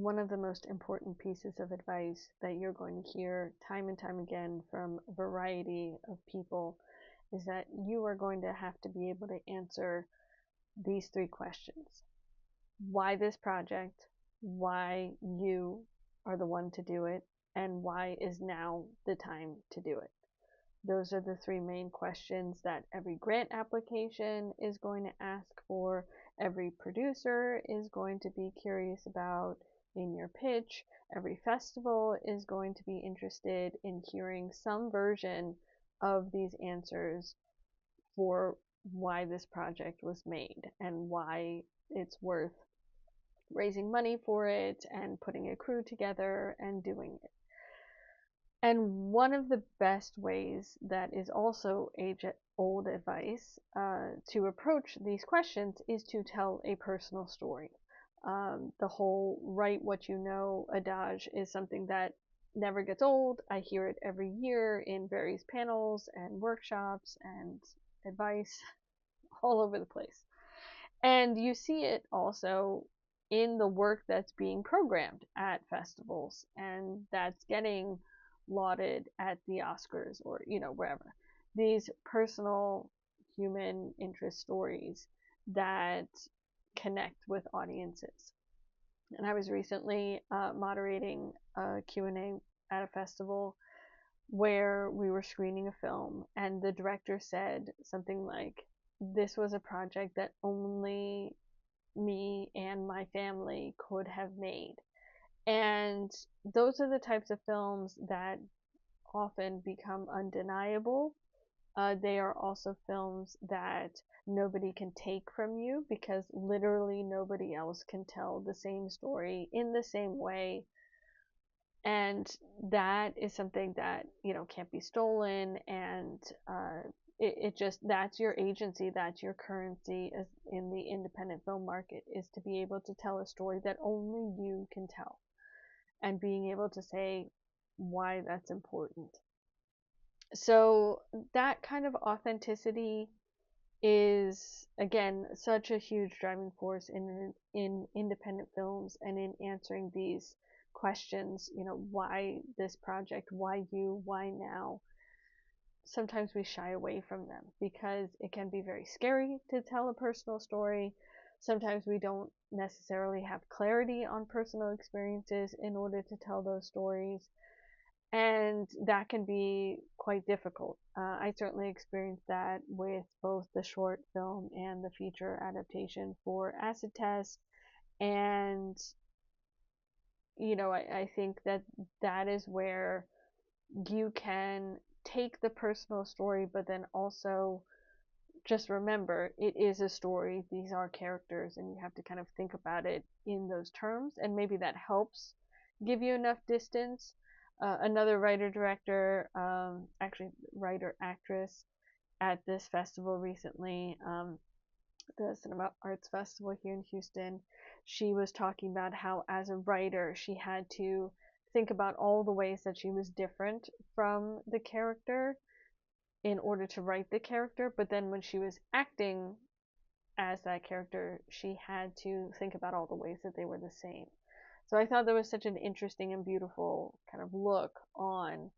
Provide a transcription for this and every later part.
one of the most important pieces of advice that you're going to hear time and time again from a variety of people is that you are going to have to be able to answer these three questions. Why this project? Why you are the one to do it? And why is now the time to do it? Those are the three main questions that every grant application is going to ask for, every producer is going to be curious about in your pitch, every festival is going to be interested in hearing some version of these answers for why this project was made and why it's worth raising money for it and putting a crew together and doing it. And one of the best ways that is also age-old advice to approach these questions is to tell a personal story. The whole write what you know adage is something that never gets old. I hear it every year in various panels and workshops and advice all over the place. And you see it also in the work that's being programmed at festivals and that's getting lauded at the Oscars or, wherever. These personal human interest stories that connect with audiences. And I was recently moderating a Q&A at a festival where we were screening a film, and the director said something like, this was a project that only me and my family could have made. And those are the types of films that often become undeniable. They are also films that nobody can take from you because literally nobody else can tell the same story in the same way. And that is something that, can't be stolen. And it just, that's your agency, that's your currency as in the independent film market, is to be able to tell a story that only you can tell and being able to say why that's important. So that kind of authenticity is, again, such a huge driving force in independent films and in answering these questions. Why this project? Why you? Why now? Sometimes we shy away from them because it can be very scary to tell a personal story. Sometimes we don't necessarily have clarity on personal experiences in order to tell those stories. And that can be quite difficult. I certainly experienced that with both the short film and the feature adaptation for Acid Test. And, I think that is where you can take the personal story, but then also just remember it is a story. These are characters, and you have to kind of think about it in those terms. And maybe that helps give you enough distance. Another writer-director, actually writer-actress at this festival recently, the Cinema Arts Festival here in Houston, she was talking about how as a writer she had to think about all the ways that she was different from the character in order to write the character, but then when she was acting as that character, she had to think about all the ways that they were the same. So I thought that was such an interesting and beautiful kind of look on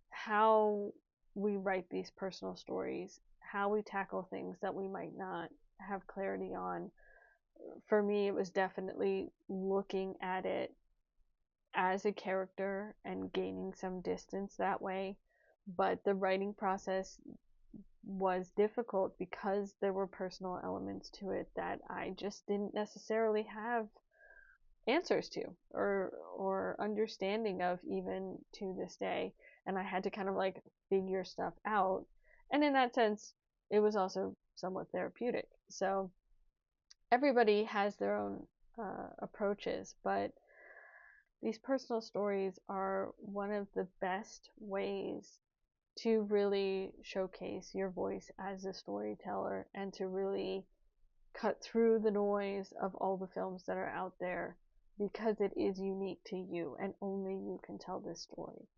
how we write these personal stories, how we tackle things that we might not have clarity on. For me, it was definitely looking at it as a character and gaining some distance that way. But the writing process was difficult because there were personal elements to it that I just didn't necessarily have answers to or understanding of even to this day, and I had to kind of like figure stuff out. And in that sense, it was also somewhat therapeutic. So everybody has their own approaches, but these personal stories are one of the best ways to really showcase your voice as a storyteller and to really cut through the noise of all the films that are out there, because it is unique to you and only you can tell this story.